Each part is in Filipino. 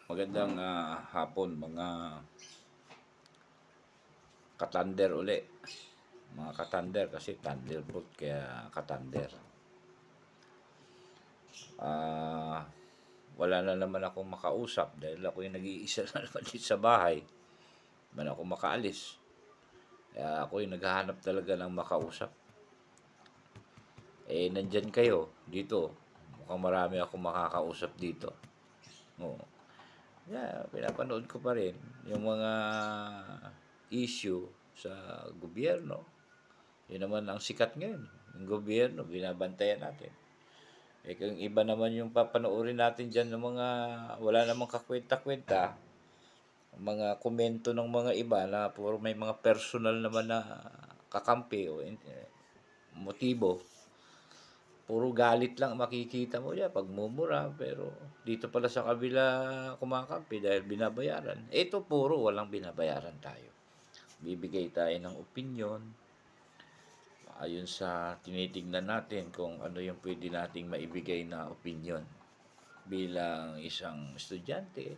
Magandang hapon mga katander uli. Mga katander kasi Thunderbolt kaya katander. Ah, wala na naman akong makausap dahil ako yung nag-iisa na naman dito sa bahay. Man ako makaalis. Kaya ako yung naghahanap talaga ng makausap. Nandyan kayo dito. Mukhang marami akong makakausap dito. Oo. Yeah, pinapanood ko pa rin yung mga issue sa gobyerno. Yun naman ang sikat ngayon. Yung gobyerno, binabantayan natin. Kung iba naman yung papanoorin natin dyan ng mga wala namang kakwenta-kwenta, mga komento ng mga iba na puro may mga personal naman na kakampi o motibo. Puro galit lang makikita mo pag pagmumura, pero dito pala sa kabila kumakampi dahil binabayaran. Ito puro walang binabayaran tayo. Bibigay tayo ng opinyon ayon sa tinitignan natin kung ano yung pwede nating maibigay na opinyon bilang isang estudyante,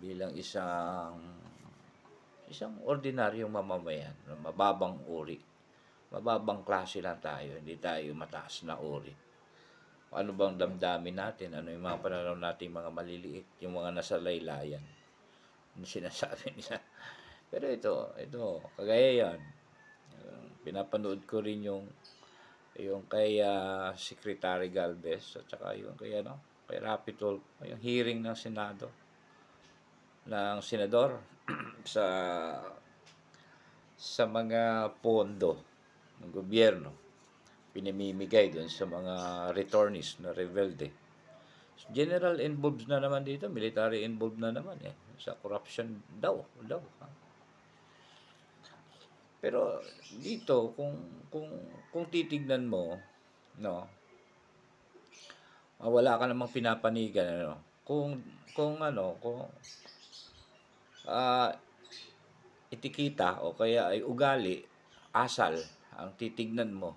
bilang isang ordinaryong mamamayan, mababang uri. Mababang klase lang tayo, hindi tayo mataas na uri. Ano bang damdamin natin, ano yung mga pananaw natin mga maliliit, yung mga nasa laylayan. Ano sinasabi nila. Pero ito, kagaya yan. Pinapanood ko rin yung kay Secretary Galvez at saka yung kay Rapi Tulfo, yung hearing ng Senado ng senador sa mga pondo ng gobyerno pinamimigay doon sa mga returnees na rebelde. General involved na naman dito, military involved na naman sa corruption daw. Pero dito kung titignan mo, no, wala ka namang pinapanigan kung ah, itikita o kaya ay ugali, asal ang titignan mo.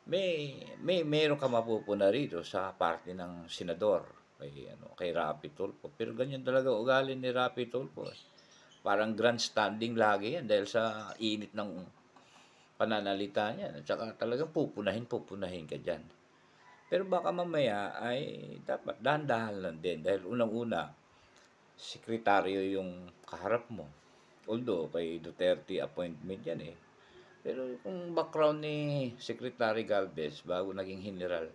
Meron ka mapupuna rito sa parte ng senador kay Rapi Tulfo. Pero ganyan talaga ugali ni Rapi Tulfo. Parang grandstanding lagi yan dahil sa init ng pananalita niya. At saka talagang pupunahin ka dyan. Pero baka mamaya ay dapat dahan-dahan lang din dahil unang-una, sekretaryo yung kaharap mo. Although kay Duterte appointment yan Pero kung background ni Secretary Galvez bago naging general,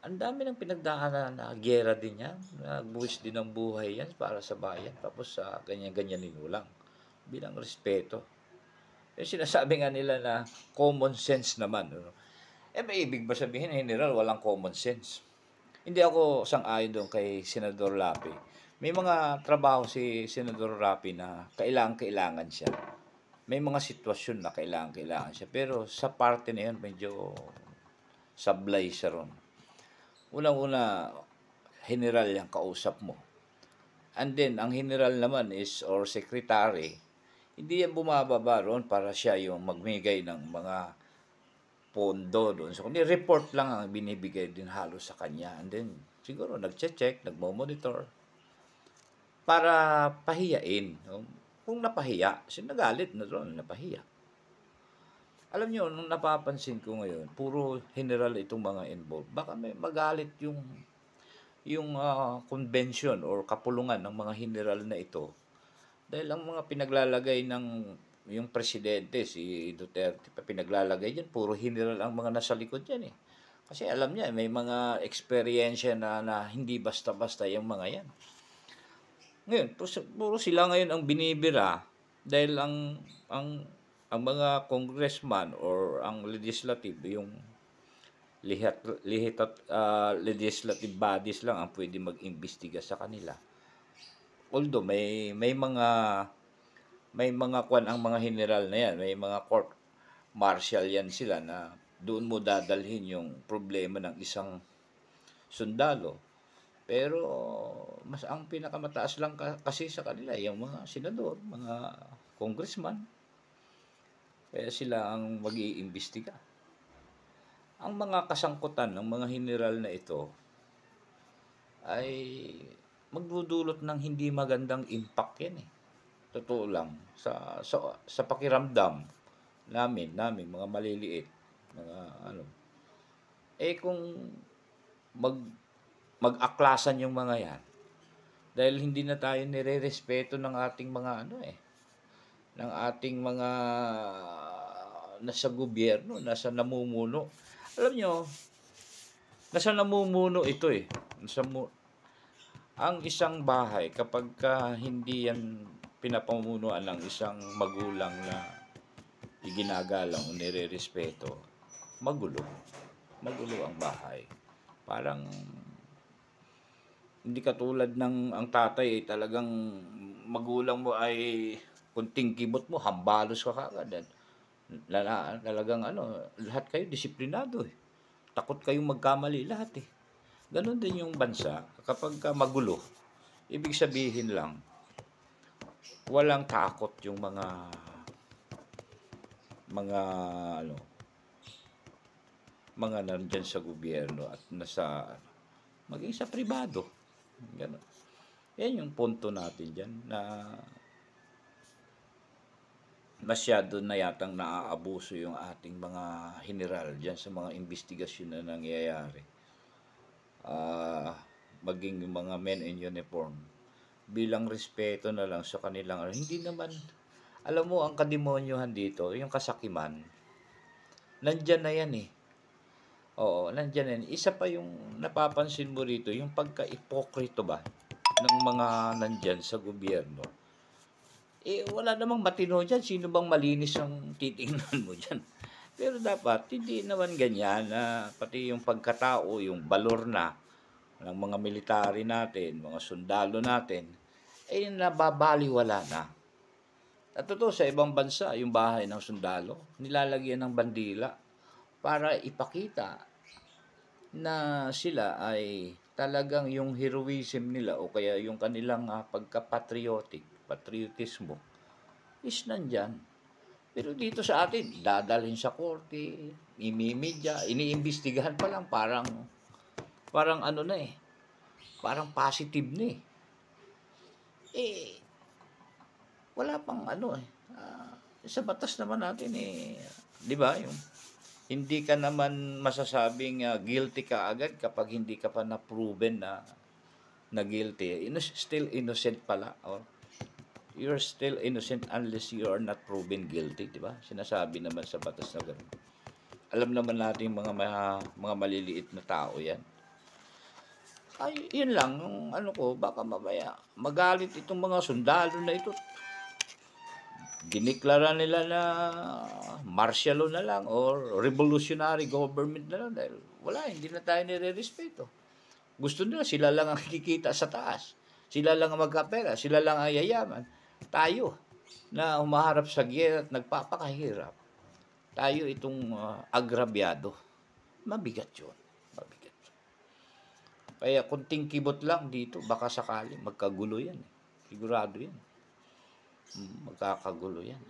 ang dami ng pinagdaanan na giyera din yan. Nagbuwis din ng buhay yan para sa bayan. Tapos sa ganyan-ganyan ninulang bilang respeto. Sinasabi nga nila na common sense naman. May ibig ba sabihin general walang common sense? Hindi ako sang-ayon doon kay Senador Lapi. May mga trabaho si Senador Lapi na kailangan siya. May mga sitwasyon na kailangan siya. Pero sa parte na yun, medyo sablay siya ron. Unang-una, general yung kausap mo. And then, ang general naman or secretary, hindi yan bumababa ron para siya yung magmigay ng mga pondo doon. So, kundi report lang ang binibigay din halos sa kanya. And then, siguro nagche-check, nagmo-monitor para pahiyain. Kung napahiya, nagalit na doon, napahiya. Alam niyo, nung napapansin ko ngayon, puro general itong mga involved. Baka may magalit yung convention or kapulungan ng mga general na ito. Dahil ang mga pinaglalagay ng yung presidente, si Duterte, pinaglalagay dyan, puro general ang mga nasa likod yan Kasi alam niya, may mga eksperyensya na hindi basta-basta yung mga yan. Ngayon, puro sila ngayon ang binibira dahil ang mga congressman or ang legislative, yung legislative bodies lang ang pwede mag-imbestiga sa kanila. Although may mga kwan ang mga general na yan, may mga court martial yan sila na doon mo dadalhin yung problema ng isang sundalo. Pero mas ang pinakamataas lang kasi sa kanila yung mga senador, mga congressman. Kaya sila ang mag-iimbestiga. Ang mga kasangkutan ng mga general na ito ay magdudulot ng hindi magandang impact yan eh. Totoo lang. Sa pakiramdam namin, mga maliliit, mga ano. Eh kung mag, mag-aklasan yung mga yan, dahil hindi na tayo nire-respeto ng ating mga ano eh, ng ating mga nasa gobyerno, nasa namumuno. Alam nyo, nasa namumuno ito eh. Ang isang bahay, kapag hindi yan pinapamunuan ng isang magulang na iginagalang o nire-respeto, magulo. Magulo ang bahay. Parang hindi katulad ng ang tatay ay talagang magulang mo ay kunting kibot mo, hambalos ka kagad. Talagang lahat kayo disiplinado eh. Takot kayong magkamali lahat eh. Ganon din yung bansa kapag magulo. Ibig sabihin lang, walang takot yung mga nandyan sa gobyerno at maging sa pribado. Ganon. Yan yung punto natin dyan na masyado na yatang naaabuso yung ating mga general dyan sa mga investigasyon na nangyayari. Maging yung mga men in uniform, bilang respeto na lang sa kanilang hindi naman, alam mo, ang kademonyohan dito, yung kasakiman, nandyan na yan eh. Oo, nandyan yan. Isa pa yung napapansin mo rito, yung pagka-ipokrito ba ng mga nandyan sa gobyerno. Eh, wala namang matino dyan. Sino bang malinis ang titingnan mo dyan? Pero dapat, hindi naman ganyan na pati yung pagkatao, yung balor na ng mga military natin, mga sundalo natin, eh nababaliwala na. At totoo, sa ibang bansa, yung bahay ng sundalo, nilalagyan ng bandila para ipakita na sila ay talagang yung heroism nila o kaya yung kanilang patriotismo is nandyan. Pero dito sa atin, dadalhin sa korte, imimidya, iniimbestigahan pa lang, parang ano na eh, parang positive na eh. Eh, wala pang sa batas naman natin eh, di ba, yung hindi ka naman masasabing guilty ka agad kapag hindi ka pa na-proven na guilty. Still innocent pala, or you're still innocent unless you are not proven guilty, di ba? Sinasabi naman sa batas na gano'n. Alam naman natin mga maliliit na tao yan. Ay, yun lang, yung baka mamaya magalit itong mga sundalo na ito. Diniklara nila na martial law na lang or revolutionary government na lang dahil wala, hindi na tayo nire-respeto. Gusto nila, sila lang ang kikita sa taas. Sila lang ang magkapera, sila lang ang yayaman. Tayo, na humaharap sa giyera at nagpapakahirap, tayo itong agrabyado. Mabigat yun. Mabigat yun. Kaya kunting kibot lang dito, baka sakali magkagulo yan. Sigurado yan. Magkakagulo yan.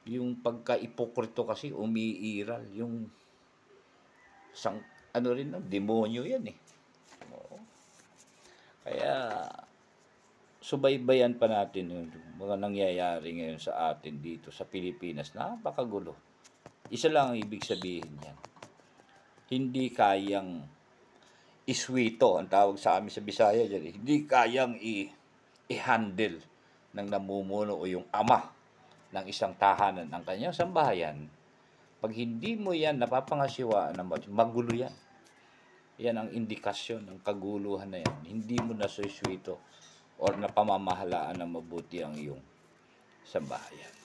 Yung pagka-ipokrito kasi umiiral. Yung demonyo yan eh. Oo. Kaya subaybayan pa natin yung mga nangyayari ngayon sa atin dito sa Pilipinas. Napakagulo. Isa lang ang ibig sabihin yan. Hindi kayang iswito, ang tawag sa amin sa Bisaya dyan. Hindi kayang i-handle ng namumuno o yung ama ng isang tahanan ng kanyang sambahayan. Pag hindi mo yan napapangasiwaan, magulo yan. Yan ang indikasyon ng kaguluhan na yan. Hindi mo nasuswito or napamamahalaan ng mabuti ang iyong sambahayan.